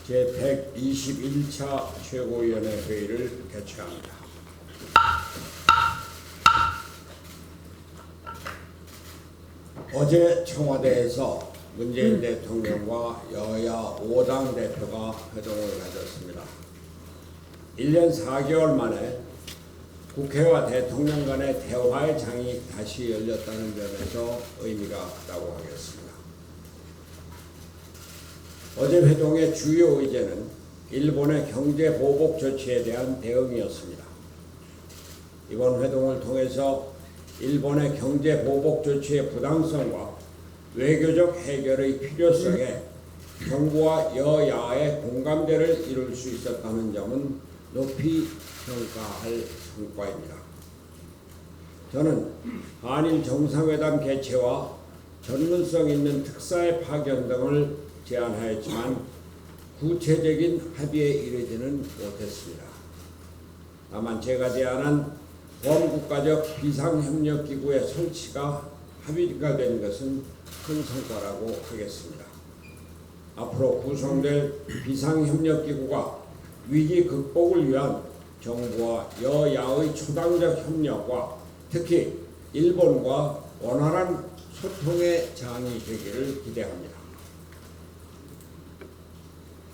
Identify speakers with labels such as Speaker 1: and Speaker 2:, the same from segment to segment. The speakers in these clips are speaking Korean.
Speaker 1: 제121차 최고위원회 회의를 개최합니다. 어제 청와대에서 문재인 대통령과 여야 5당 대표가 회동을 가졌습니다. 1년 4개월 만에 국회와 대통령 간의 대화의 장이 다시 열렸다는 점에서 의미가 크다고 하겠습니다. 어제 회동의 주요 의제는 일본의 경제 보복 조치에 대한 대응이었습니다. 이번 회동을 통해서 일본의 경제 보복 조치의 부당성과 외교적 해결의 필요성에 정부와 여야의 공감대를 이룰 수 있었다는 점은 높이 평가할 성과입니다. 저는 한일 정상회담 개최와 전문성 있는 특사의 파견 등을 제안하였지만 구체적인 합의에 이르지는 못했습니다. 다만 제가 제안한 범국가적 비상협력기구의 설치가 합의가 된 것은 큰 성과라고 하겠습니다. 앞으로 구성될 비상협력기구가 위기 극복을 위한 정부와 여야의 초당적 협력과 특히 일본과 원활한 소통의 장이 되기를 기대합니다.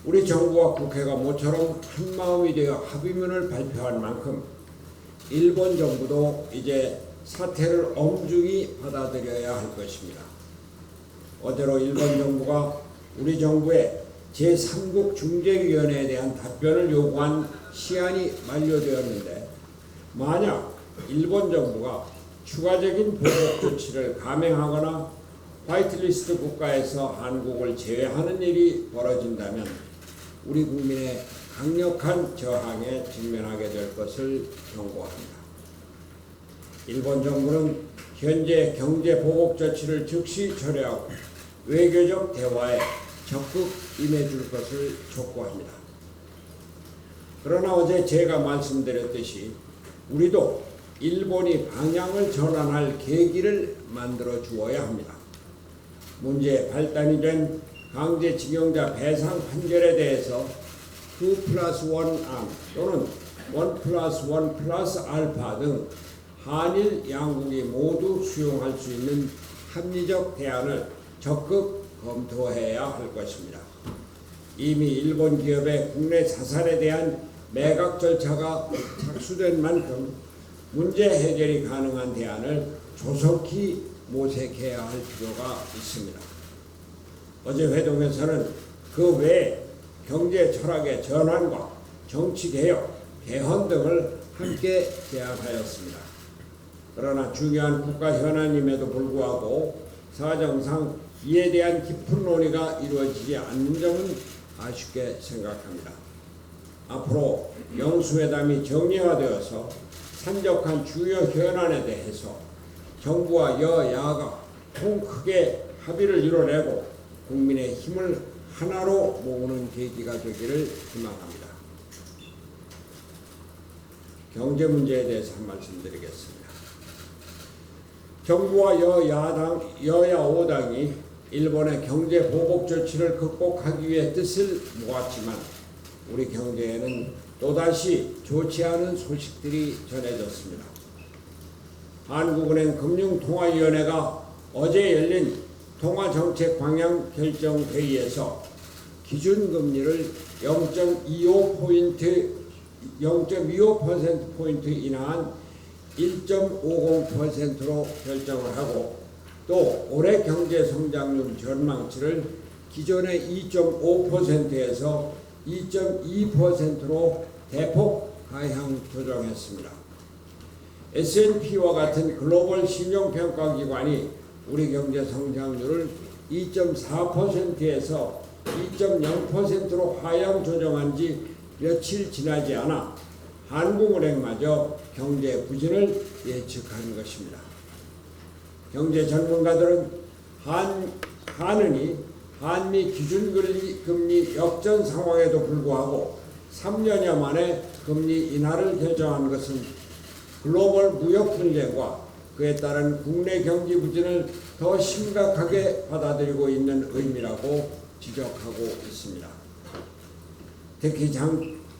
Speaker 1: 우리 정부와 국회가 모처럼 한마음이 되어 합의문을 발표한 만큼 일본 정부도 이제 사태를 엄중히 받아들여야 할 것입니다. 어제로 일본 정부가 우리 정부의 제3국 중재위원회에 대한 답변을 요구한 시한이 만료되었는데 만약 일본 정부가 추가적인 보복 조치를 감행하거나 화이트리스트 국가에서 한국을 제외하는 일이 벌어진다면 우리 국민의 강력한 저항에 직면하게 될 것을 경고합니다. 일본 정부는 현재 경제 보복 조치를 즉시 철회하고 외교적 대화에 적극 임해줄 것을 촉구합니다. 그러나 어제 제가 말씀드렸듯이 우리도 일본이 방향을 전환할 계기를 만들어 주어야 합니다. 문제의 발단이 된 강제징용자 배상 판결에 대해서 2+1 안 또는 1+1+알파 등 한일 양국이 모두 수용할 수 있는 합리적 대안을 적극 검토해야 할 것입니다. 이미 일본 기업의 국내 자산에 대한 매각 절차가 착수된 만큼 문제 해결이 가능한 대안을 조속히 모색해야 할 필요가 있습니다. 어제 회동에서는 그 외에 경제 철학의 전환과 정치개혁, 개헌 등을 함께 제안하였습니다. 그러나 중요한 국가 현안임에도 불구하고 사정상 이에 대한 깊은 논의가 이루어지지 않는 점은 아쉽게 생각합니다. 앞으로 영수회담이 정례화되어서 산적한 주요 현안에 대해서 정부와 여야가 통 크게 합의를 이뤄내고 국민의 힘을 하나로 모으는 계기가 되기를 희망합니다. 경제 문제에 대해서 한 말씀 드리겠습니다. 정부와 여야 5당이 일본의 경제 보복 조치를 극복하기 위해 뜻을 모았지만 우리 경제에는 또다시 좋지 않은 소식들이 전해졌습니다. 한국은행 금융통화위원회가 어제 열린 통화정책 방향 결정 회의에서 기준금리를 0.25%포인트 인하한 1.50%로 결정을 하고 또 올해 경제 성장률 전망치를 기존의 2.5%에서 2.2%로 대폭 하향 조정했습니다. S&P와 같은 글로벌 신용평가기관이 우리 경제 성장률을 2.4%에서 2.0%로 하향 조정한 지 며칠 지나지 않아 한국은행마저 경제 부진을 예측한 것입니다. 경제 전문가들은 한은이 한미 기준금리 역전 상황에도 불구하고 3년여 만에 금리 인하를 결정한 것은 글로벌 무역 분쟁과 그에 따른 국내 경기 부진을 더 심각하게 받아들이고 있는 의미라고 지적하고 있습니다. 특히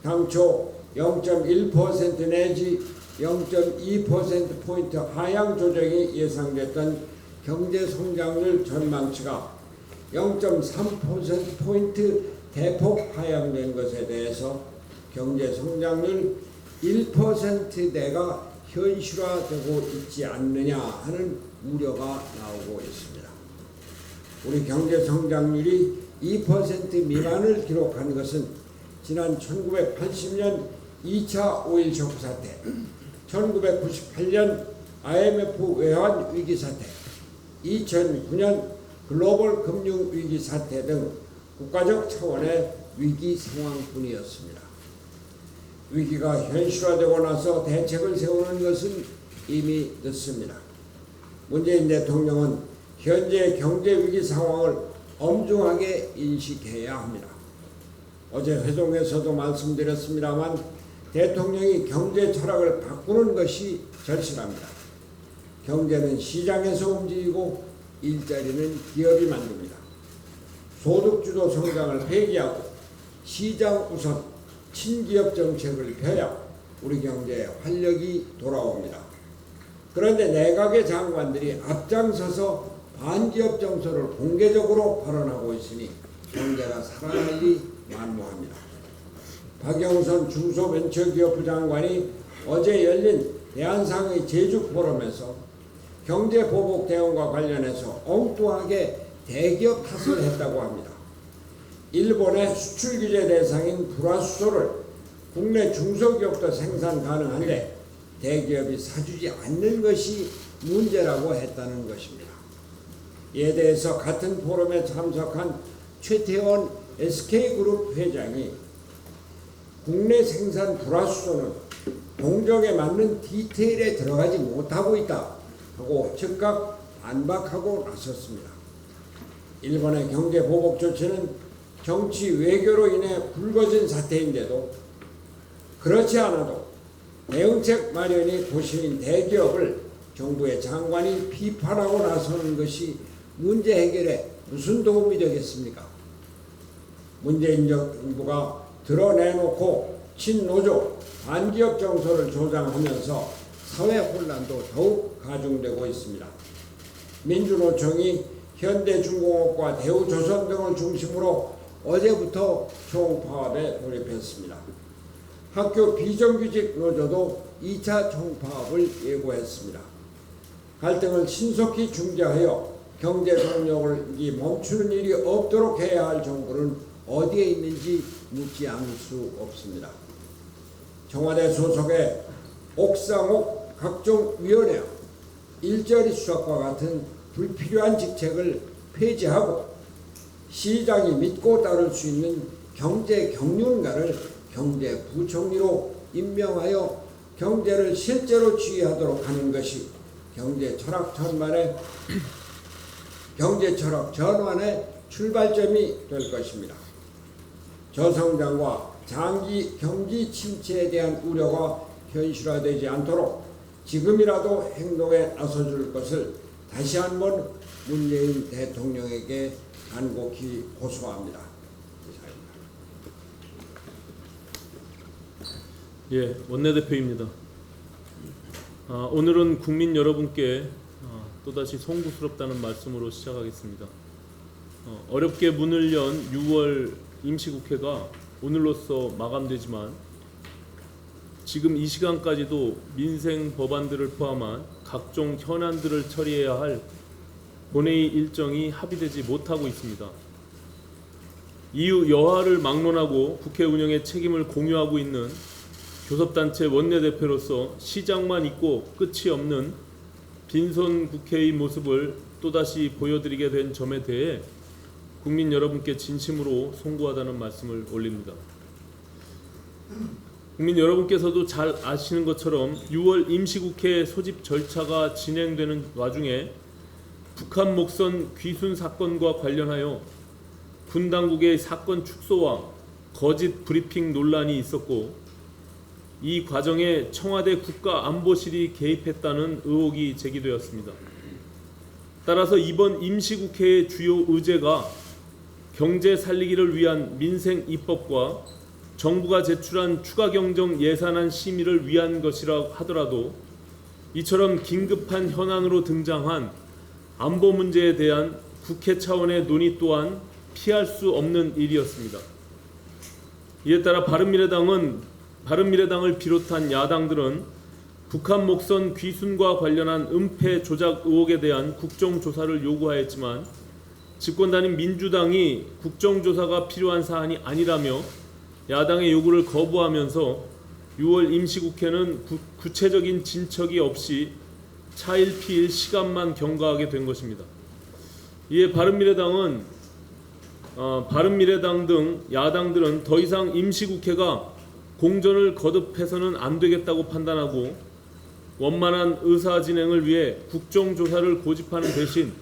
Speaker 1: 당초 0.1% 내지 0.2%포인트 하향 조정이 예상됐던 경제 성장률 전망치가 0.3%포인트 대폭 하향된 것에 대해서 경제 성장률 1%대가 현실화되고 있지 않느냐 하는 우려가 나오고 있습니다. 우리 경제 성장률이 2% 미만을 기록한 것은 지난 1980년 2차 오일 쇼크 사태, 1998년 IMF 외환 위기 사태, 2009년 글로벌 금융 위기 사태 등 국가적 차원의 위기 상황뿐이었습니다. 위기가 현실화되고 나서 대책을 세우는 것은 이미 늦습니다. 문재인 대통령은 현재 경제 위기 상황을 엄중하게 인식해야 합니다. 어제 회동에서도 말씀드렸습니다만 대통령이 경제 철학을 바꾸는 것이 절실합니다. 경제는 시장에서 움직이고 일자리는 기업이 만듭니다. 소득주도 성장을 폐기하고 시장 우선 친기업 정책을 펴야 우리 경제에 활력이 돌아옵니다. 그런데 내각의 장관들이 앞장서서 반기업 정서를 공개적으로 발언하고 있으니 경제가 살아날리 만무합니다. 박영선 중소벤처기업부 장관이 어제 열린 대한상의 제주포럼에서 경제보복 대응과 관련해서 엉뚱하게 대기업 탓을 했다고 합니다. 일본의 수출규제 대상인 불화수소를 국내 중소기업도 생산 가능한데 대기업이 사주지 않는 것이 문제라고 했다는 것입니다. 이에 대해서 같은 포럼에 참석한 최태원 SK그룹 회장이 국내 생산 불화수소는 공정에 맞는 디테일에 들어가지 못하고 있다 하고 즉각 반박하고 나섰습니다. 일본의 경제 보복 조치는 정치 외교로 인해 불거진 사태인데도 그렇지 않아도 대응책 마련이 도시인 대기업을 정부의 장관이 비판하고 나서는 것이 문제 해결에 무슨 도움이 되겠습니까? 문재인 정부가 드러내놓고 친노조 반기업 정서를 조장하면서 사회 혼란도 더욱 가중되고 있습니다. 민주노총이 현대중공업과 대우조선 등을 중심으로 어제부터 총파업에 돌입했습니다. 학교 비정규직 노조도 2차 총파업을 예고했습니다. 갈등을 신속히 중재하여 경제 동력이 멈추는 일이 없도록 해야 할 정부는 어디에 있는지 묻지 않을 수 없습니다. 청와대 소속의 옥상옥 각종 위원회와 일자리 수석과 같은 불필요한 직책을 폐지하고 시장이 믿고 따를 수 있는 경제 경륜가를 경제부총리로 임명하여 경제를 실제로 지휘하도록 하는 것이 경제 철학 전환의 출발점이 될 것입니다. 저성장과 장기 경기 침체에 대한 우려가 현실화되지 않도록 지금이라도 행동에 나서줄 것을 다시 한번 문재인 대통령에게 간곡히 호소합니다.
Speaker 2: 예, 원내대표입니다. 오늘은 국민 여러분께 또다시 송구스럽다는 말씀으로 시작하겠습니다. 어렵게 문을 연 6월 임시국회가 오늘로써 마감되지만 지금 이 시간까지도 민생 법안들을 포함한 각종 현안들을 처리해야 할 본회의 일정이 합의되지 못하고 있습니다. 이후 여하를 막론하고 국회 운영의 책임을 공유하고 있는 교섭단체 원내대표로서 시작만 있고 끝이 없는 빈손 국회의 모습을 또다시 보여드리게 된 점에 대해 국민 여러분께 진심으로 송구하다는 말씀을 올립니다. 국민 여러분께서도 잘 아시는 것처럼 6월 임시국회 소집 절차가 진행되는 와중에 북한 목선 귀순 사건과 관련하여 군 당국의 사건 축소와 거짓 브리핑 논란이 있었고 이 과정에 청와대 국가안보실이 개입했다는 의혹이 제기되었습니다. 따라서 이번 임시국회의 주요 의제가 경제 살리기를 위한 민생 입법과 정부가 제출한 추가 경정 예산안 심의를 위한 것이라 하더라도 이처럼 긴급한 현안으로 등장한 안보 문제에 대한 국회 차원의 논의 또한 피할 수 없는 일이었습니다. 이에 따라 바른미래당을 비롯한 야당들은 북한 목선 귀순과 관련한 은폐 조작 의혹에 대한 국정조사를 요구하였지만 집권단인 민주당이 국정조사가 필요한 사안이 아니라며 야당의 요구를 거부하면서 6월 임시국회는 구체적인 진척이 없이 차일피일 시간만 경과하게 된 것입니다. 이에 바른미래당 등 야당들은 더 이상 임시국회가 공전을 거듭해서는 안 되겠다고 판단하고 원만한 의사 진행을 위해 국정조사를 고집하는 대신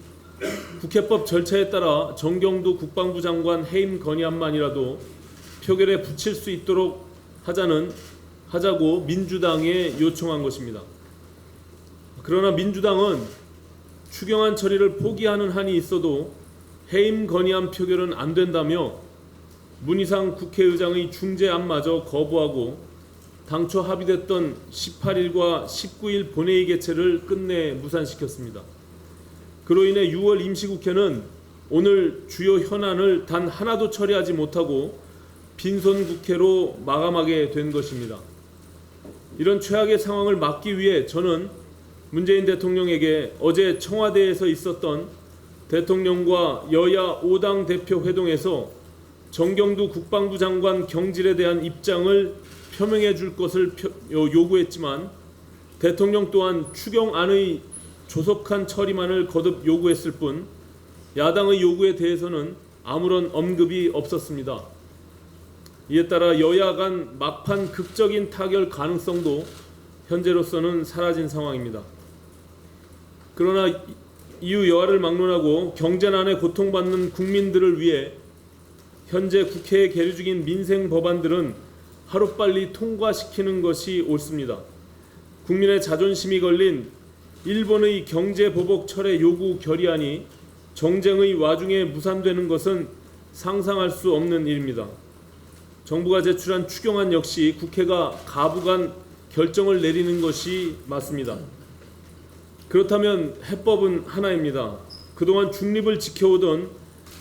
Speaker 2: 국회법 절차에 따라 정경두 국방부 장관 해임 건의안만이라도 표결에 붙일 수 있도록 하자고 민주당에 요청한 것입니다. 그러나 민주당은 추경안 처리를 포기하는 한이 있어도 해임 건의안 표결은 안 된다며 문희상 국회의장의 중재안마저 거부하고 당초 합의됐던 18일과 19일 본회의 개최를 끝내 무산시켰습니다. 그로 인해 6월 임시국회는 오늘 주요 현안을 단 하나도 처리하지 못하고 빈손 국회로 마감하게 된 것입니다. 이런 최악의 상황을 막기 위해 저는 문재인 대통령에게 어제 청와대에서 있었던 대통령과 여야 5당 대표 회동에서 정경두 국방부 장관 경질에 대한 입장을 표명해 줄 것을 요구했지만 대통령 또한 추경안의 조속한 처리만을 거듭 요구했을 뿐 야당의 요구에 대해서는 아무런 언급이 없었습니다. 이에 따라 여야 간 막판 극적인 타결 가능성도 현재로서는 사라진 상황입니다. 그러나 이후 여하를 막론하고 경제난에 고통받는 국민들을 위해 현재 국회에 계류 중인 민생 법안들은 하루빨리 통과시키는 것이 옳습니다. 국민의 자존심이 걸린 일본의 경제보복 철회 요구 결의안이 정쟁의 와중에 무산되는 것은 상상할 수 없는 일입니다. 정부가 제출한 추경안 역시 국회가 가부간 결정을 내리는 것이 맞습니다. 그렇다면 해법은 하나입니다. 그동안 중립을 지켜오던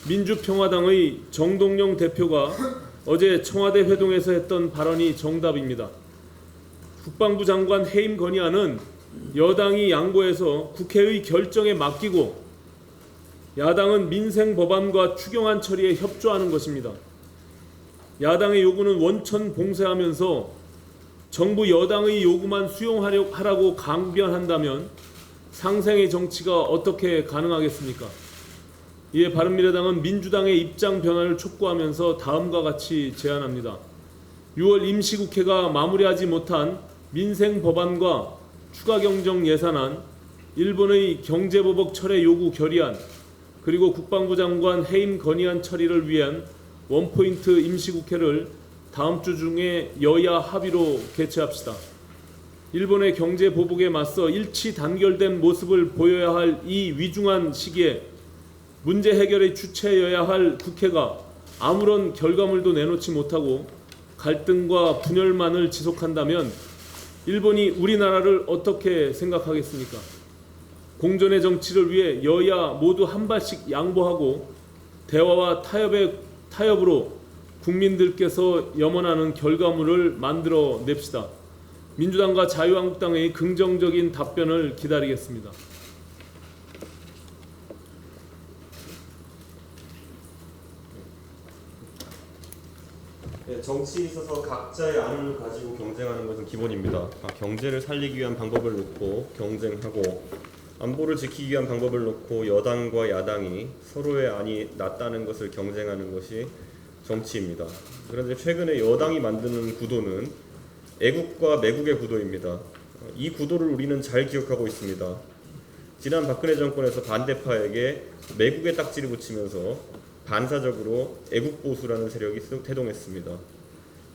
Speaker 2: 민주평화당의 정동영 대표가 어제 청와대 회동에서 했던 발언이 정답입니다. 국방부 장관 해임 건의안은 여당이 양보해서 국회의 결정에 맡기고 야당은 민생 법안과 추경안 처리에 협조하는 것입니다. 야당의 요구는 원천 봉쇄하면서 정부 여당의 요구만 수용하라고 강변한다면 상생의 정치가 어떻게 가능하겠습니까? 이에 바른미래당은 민주당의 입장 변화를 촉구하면서 다음과 같이 제안합니다. 6월 임시국회가 마무리하지 못한 민생 법안과 추가 경정 예산안, 일본의 경제보복 철회 요구 결의안, 그리고 국방부 장관 해임 건의안 처리를 위한 원포인트 임시국회를 다음 주 중에 여야 합의로 개최합시다. 일본의 경제보복에 맞서 일치 단결된 모습을 보여야 할 이 위중한 시기에 문제 해결의 주체여야 할 국회가 아무런 결과물도 내놓지 못하고 갈등과 분열만을 지속한다면 일본이 우리나라를 어떻게 생각하겠습니까? 공존의 정치를 위해 여야 모두 한 발씩 양보하고 대화와 타협으로 국민들께서 염원하는 결과물을 만들어 냅시다. 민주당과 자유한국당의 긍정적인 답변을 기다리겠습니다.
Speaker 3: 네, 정치에 있어서 각자의 안을 가지고 경쟁하는 것은 기본입니다. 경제를 살리기 위한 방법을 놓고 경쟁하고 안보를 지키기 위한 방법을 놓고 여당과 야당이 서로의 안이 낫다는 것을 경쟁하는 것이 정치입니다. 그런데 최근에 여당이 만드는 구도는 애국과 매국의 구도입니다. 이 구도를 우리는 잘 기억하고 있습니다. 지난 박근혜 정권에서 반대파에게 매국의 딱지를 붙이면서 반사적으로 애국보수라는 세력이 태동했습니다.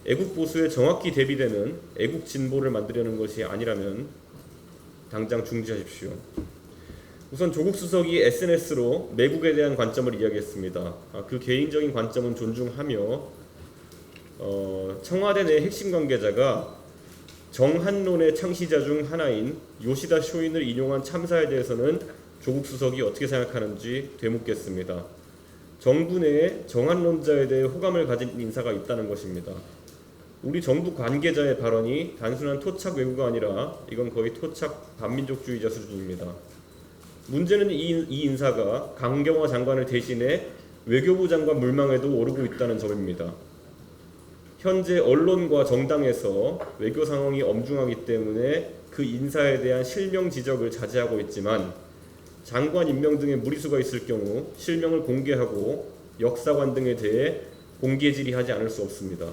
Speaker 3: 애국보수에 정확히 대비되는 애국진보를 만들려는 것이 아니라면 당장 중지하십시오. 우선 조국 수석이 SNS로 매국에 대한 관점을 이야기했습니다. 그 개인적인 관점은 존중하며 청와대 내 핵심 관계자가 정한론의 창시자 중 하나인 요시다 쇼인을 인용한 참사에 대해서는 조국 수석이 어떻게 생각하는지 되묻겠습니다. 정부 내에 정한론자에 대해 호감을 가진 인사가 있다는 것입니다. 우리 정부 관계자의 발언이 단순한 토착 왜구가 아니라 이건 거의 토착 반민족주의자 수준입니다. 문제는 이 인사가 강경화 장관을 대신해 외교부 장관 물망에도 오르고 있다는 점입니다. 현재 언론과 정당에서 외교 상황이 엄중하기 때문에 그 인사에 대한 실명 지적을 자제하고 있지만 장관 임명 등의 무리수가 있을 경우 실명을 공개하고 역사관 등에 대해 공개 질의하지 않을 수 없습니다.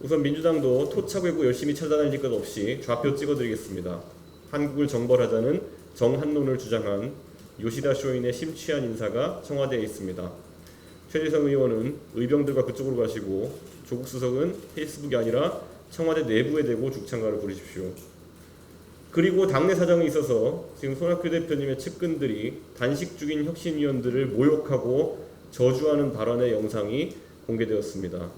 Speaker 3: 우선 민주당도 토착 외구 열심히 찾아다닐 것 없이 좌표 찍어드리겠습니다. 한국을 정벌하자는 정한론을 주장한 요시다 쇼인의 심취한 인사가 청와대에 있습니다. 최재성 의원은 의병들과 그쪽으로 가시고 조국 수석은 페이스북이 아니라 청와대 내부에 대고 죽창가를 부리십시오. 그리고 당내 사정에 있어서 지금 손학규 대표님의 측근들이 단식 중인 혁신위원들을 모욕하고 저주하는 발언의 영상이 공개되었습니다.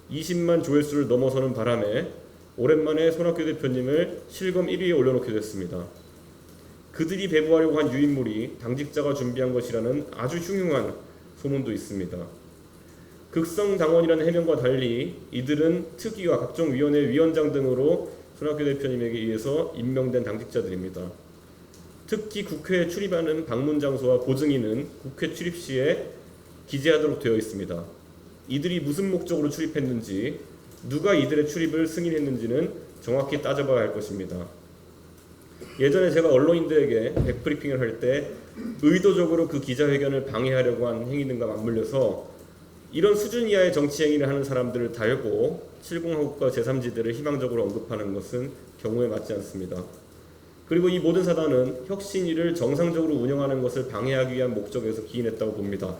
Speaker 3: 20만 조회수를 넘어서는 바람에 오랜만에 손학규 대표님을 실검 1위에 올려놓게 됐습니다. 그들이 배부하려고 한 유인물이 당직자가 준비한 것이라는 아주 흉흉한 소문도 있습니다. 극성당원이라는 해명과 달리 이들은 특위와 각종 위원회 위원장 등으로 손학규 대표님에게 의해서 임명된 당직자들입니다. 특히 국회에 출입하는 방문 장소와 보증인은 국회 출입 시에 기재하도록 되어 있습니다. 이들이 무슨 목적으로 출입했는지, 누가 이들의 출입을 승인했는지는 정확히 따져봐야 할 것입니다. 예전에 제가 언론인들에게 백브리핑을 할 때 의도적으로 그 기자회견을 방해하려고 한 행위 등과 맞물려서 이런 수준 이하의 정치 행위를 하는 사람들을 달고 7공화국과 제3지대를 희망적으로 언급하는 것은 경우에 맞지 않습니다. 그리고 이 모든 사단은 혁신위를 정상적으로 운영하는 것을 방해하기 위한 목적에서 기인했다고 봅니다.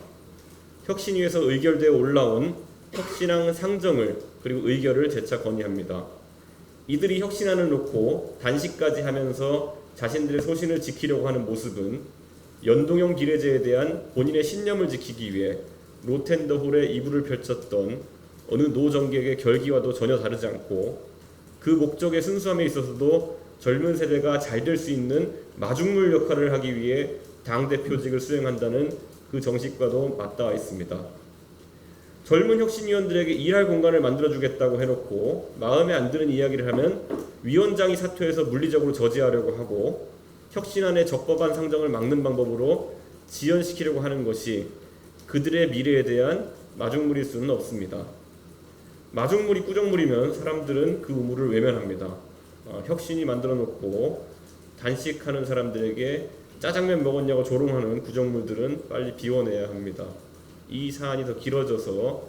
Speaker 3: 혁신위에서 의결되어 올라온 혁신안 상정을 그리고 의결을 재차 건의합니다. 이들이 혁신안을 놓고 단식까지 하면서 자신들의 소신을 지키려고 하는 모습은 연동형 비례제에 대한 본인의 신념을 지키기 위해 로텐더홀에 이불을 펼쳤던 어느 노정객의 결기와도 전혀 다르지 않고 그 목적의 순수함에 있어서도 젊은 세대가 잘 될 수 있는 마중물 역할을 하기 위해 당대표직을 수행한다는 그 정식과도 맞닿아 있습니다. 젊은 혁신위원들에게 일할 공간을 만들어주겠다고 해놓고 마음에 안 드는 이야기를 하면 위원장이 사퇴해서 물리적으로 저지하려고 하고 혁신안의 적법한 상정을 막는 방법으로 지연시키려고 하는 것이 그들의 미래에 대한 마중물일 수는 없습니다. 마중물이 꾸정물이면 사람들은 그 우물을 외면합니다. 혁신이 만들어 놓고 단식하는 사람들에게 짜장면 먹었냐고 조롱하는 구정물들은 빨리 비워내야 합니다. 이 사안이 더 길어져서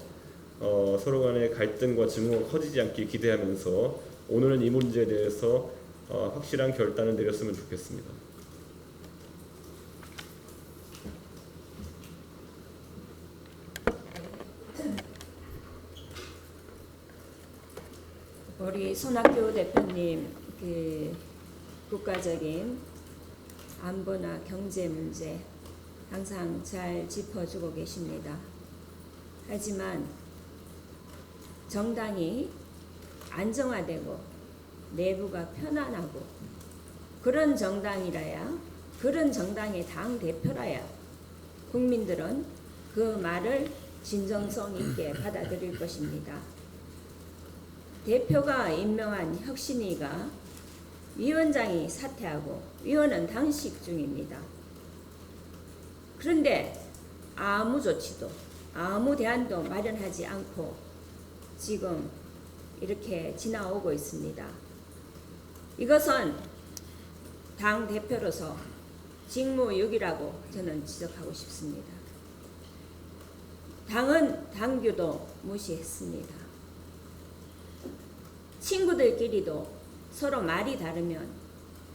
Speaker 3: 서로 간의 갈등과 증오가 커지지 않길 기대하면서 오늘은 이 문제에 대해서 확실한 결단을 내렸으면 좋겠습니다.
Speaker 4: 우리 손학규 대표님 그 국가적인 안보나 경제 문제 항상 잘 짚어주고 계십니다. 하지만 정당이 안정화되고 내부가 편안하고 그런 정당이라야, 그런 정당의 당대표라야 국민들은 그 말을 진정성 있게 받아들일 것입니다. 대표가 임명한 혁신위가 위원장이 사퇴하고 위원은 단식 중입니다. 그런데 아무 조치도 아무 대안도 마련하지 않고 지금 이렇게 지나오고 있습니다. 이것은 당 대표로서 직무유기라고 저는 지적하고 싶습니다. 당은 당규도 무시했습니다. 친구들끼리도 서로 말이 다르면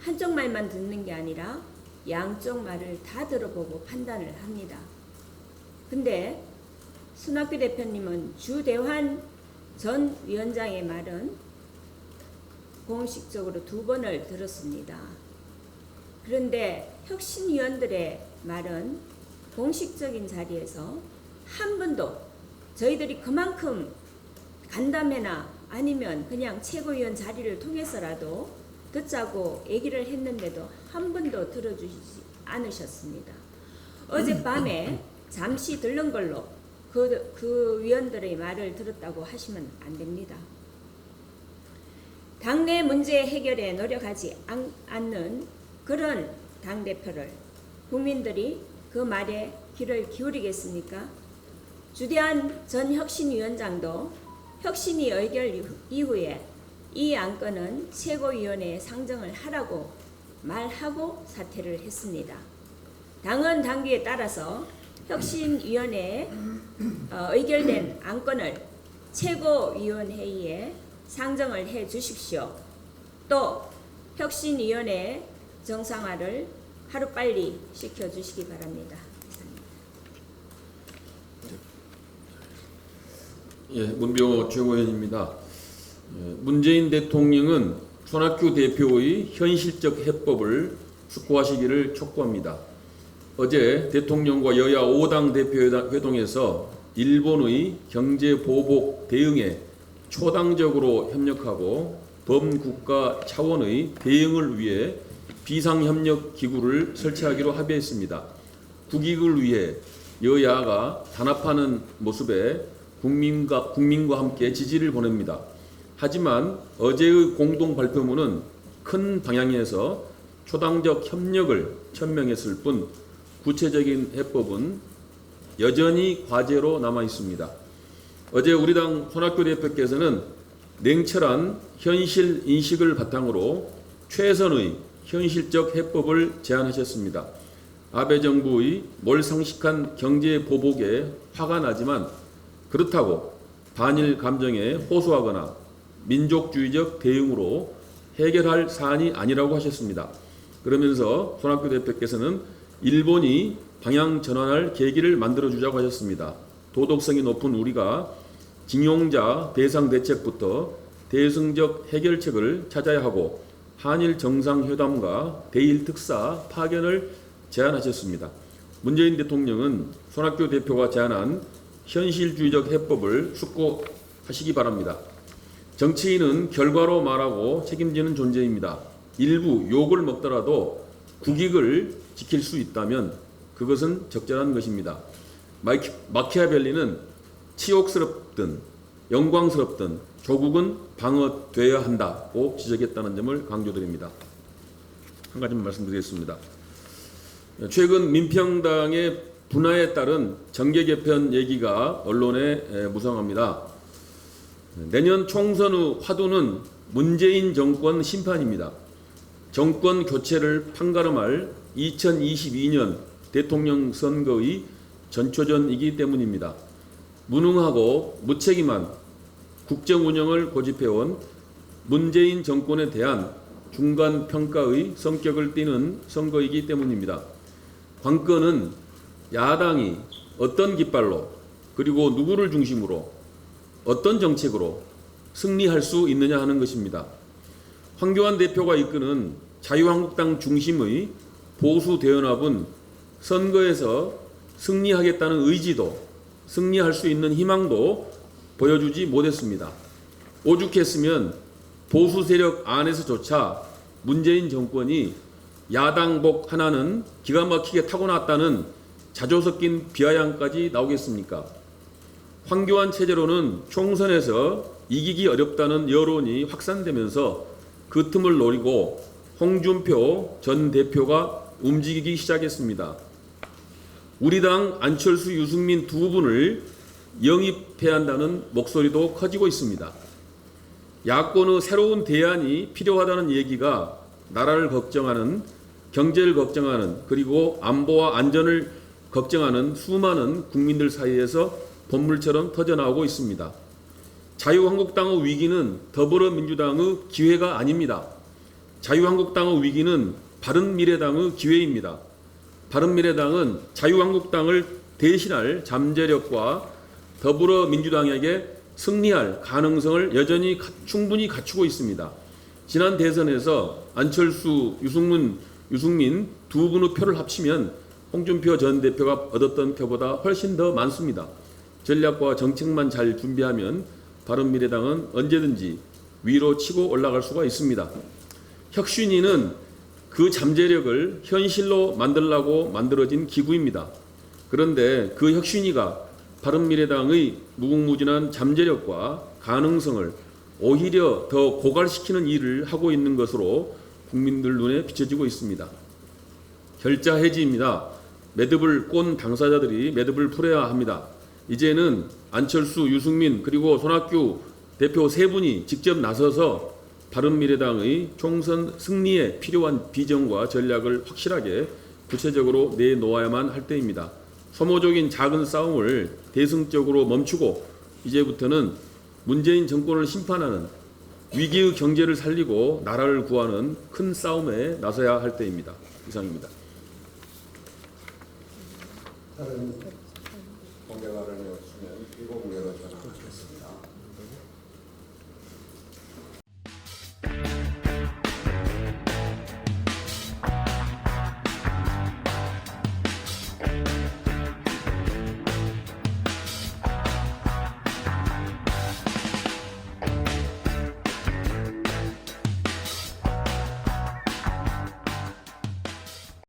Speaker 4: 한쪽 말만 듣는 게 아니라 양쪽 말을 다 들어보고 판단을 합니다. 근데 손학규 대표님은 주대환 전 위원장의 말은 공식적으로 2번을 들었습니다. 그런데 혁신위원들의 말은 공식적인 자리에서 한 번도 저희들이 그만큼 간담회나 아니면 그냥 최고위원 자리를 통해서라도 듣자고 얘기를 했는데도 한 번도 들어주시지 않으셨습니다. 어젯밤에 잠시 들른 걸로 그 위원들의 말을 들었다고 하시면 안 됩니다. 당내 문제 해결에 노력하지 않는 그런 당대표를 국민들이 그 말에 귀를 기울이겠습니까? 주대한 전 혁신위원장도 혁신위 의결 이후에 이 안건은 최고위원회에 상정을 하라고 말하고 사퇴를 했습니다. 당은 당규에 따라서 혁신위원회에 의결된 안건을 최고위원회의에 상정을 해 주십시오. 또 혁신위원회 정상화를 하루빨리 시켜주시기 바랍니다.
Speaker 5: 예, 문병호 최고위원입니다. 문재인 대통령은 손학규 대표의 현실적 해법을 숙고하시기를 촉구합니다. 어제 대통령과 여야 5당 대표회동에서 일본의 경제 보복 대응에 초당적으로 협력하고 범국가 차원의 대응을 위해 비상협력 기구를 설치하기로 합의했습니다. 국익을 위해 여야가 단합하는 모습에 국민과 함께 지지를 보냅니다. 하지만 어제의 공동 발표문은 큰 방향에서 초당적 협력을 천명했을 뿐 구체적인 해법은 여전히 과제로 남아 있습니다. 어제 우리 당 손학규 대표께서는 냉철한 현실 인식을 바탕으로 최선의 현실적 해법을 제안하셨습니다. 아베 정부의 몰상식한 경제 보복에 화가 나지만 그렇다고 반일 감정에 호소하거나 민족주의적 대응으로 해결할 사안이 아니라고 하셨습니다. 그러면서 손학규 대표께서는 일본이 방향 전환할 계기를 만들어주자고 하셨습니다. 도덕성이 높은 우리가 징용자 대상 대책부터 대승적 해결책을 찾아야 하고 한일 정상회담과 대일 특사 파견을 제안하셨습니다. 문재인 대통령은 손학규 대표가 제안한 현실주의적 해법을 숙고하시기 바랍니다. 정치인은 결과로 말하고 책임지는 존재입니다. 일부 욕을 먹더라도 국익을 지킬 수 있다면 그것은 적절한 것입니다. 마키아벨리는 치욕스럽든 영광스럽든 조국은 방어되어야 한다고 지적했다는 점을 강조드립니다. 한 가지만 말씀드리겠습니다. 최근 민평당의 분화에 따른 정계 개편 얘기가 언론에 무성합니다. 내년 총선 후 화두는 문재인 정권 심판입니다. 정권 교체를 판가름할 2022년 대통령 선거의 전초전이기 때문입니다. 무능하고 무책임한 국정 운영을 고집해온 문재인 정권에 대한 중간 평가의 성격을 띠는 선거이기 때문입니다. 관건은 야당이 어떤 깃발로 그리고 누구를 중심으로 어떤 정책으로 승리할 수 있느냐 하는 것입니다. 황교안 대표가 이끄는 자유한국당 중심의 보수 대연합은 선거에서 승리하겠다는 의지도 승리할 수 있는 희망도 보여주지 못했습니다. 오죽했으면 보수 세력 안에서조차 문재인 정권이 야당복 하나는 기가 막히게 타고났다는 자조 섞인 비아냥까지 나오겠습니까? 황교안 체제로는 총선에서 이기기 어렵다는 여론이 확산되면서 그 틈을 노리고 홍준표 전 대표가 움직이기 시작했습니다. 우리 당 안철수, 유승민 두 분을 영입해야 한다는 목소리도 커지고 있습니다. 야권의 새로운 대안이 필요하다는 얘기가 나라를 걱정하는, 경제를 걱정하는, 그리고 안보와 안전을 걱정하는 수많은 국민들 사이에서 본물처럼 터져나오고 있습니다. 자유한국당의 위기는 더불어민주당의 기회가 아닙니다. 자유한국당의 위기는 바른미래당의 기회입니다. 바른미래당은 자유한국당을 대신할 잠재력과 더불어민주당에게 승리할 가능성을 여전히 충분히 갖추고 있습니다. 지난 대선에서 안철수, 유승민 두 분의 표를 합치면 홍준표 전 대표가 얻었던 표보다 훨씬 더 많습니다. 전략과 정책만 잘 준비하면 바른미래당은 언제든지 위로 치고 올라갈 수가 있습니다. 혁신위는 그 잠재력을 현실로 만들려고 만들어진 기구입니다. 그런데 그 혁신위가 바른미래당의 무궁무진한 잠재력과 가능성을 오히려 더 고갈시키는 일을 하고 있는 것으로 국민들 눈에 비춰지고 있습니다. 결자 해지입니다. 매듭을 꼰 당사자들이 매듭을 풀어야 합니다. 이제는 안철수, 유승민 그리고 손학규 대표 세 분이 직접 나서서 바른미래당의 총선 승리에 필요한 비전과 전략을 확실하게 구체적으로 내놓아야만 할 때입니다. 소모적인 작은 싸움을 대승적으로 멈추고 이제부터는 문재인 정권을 심판하는 위기의 경제를 살리고 나라를 구하는 큰 싸움에 나서야 할 때입니다. 이상입니다.
Speaker 1: 다른 공개 발언이 없으면 7개로 전환하겠습니다.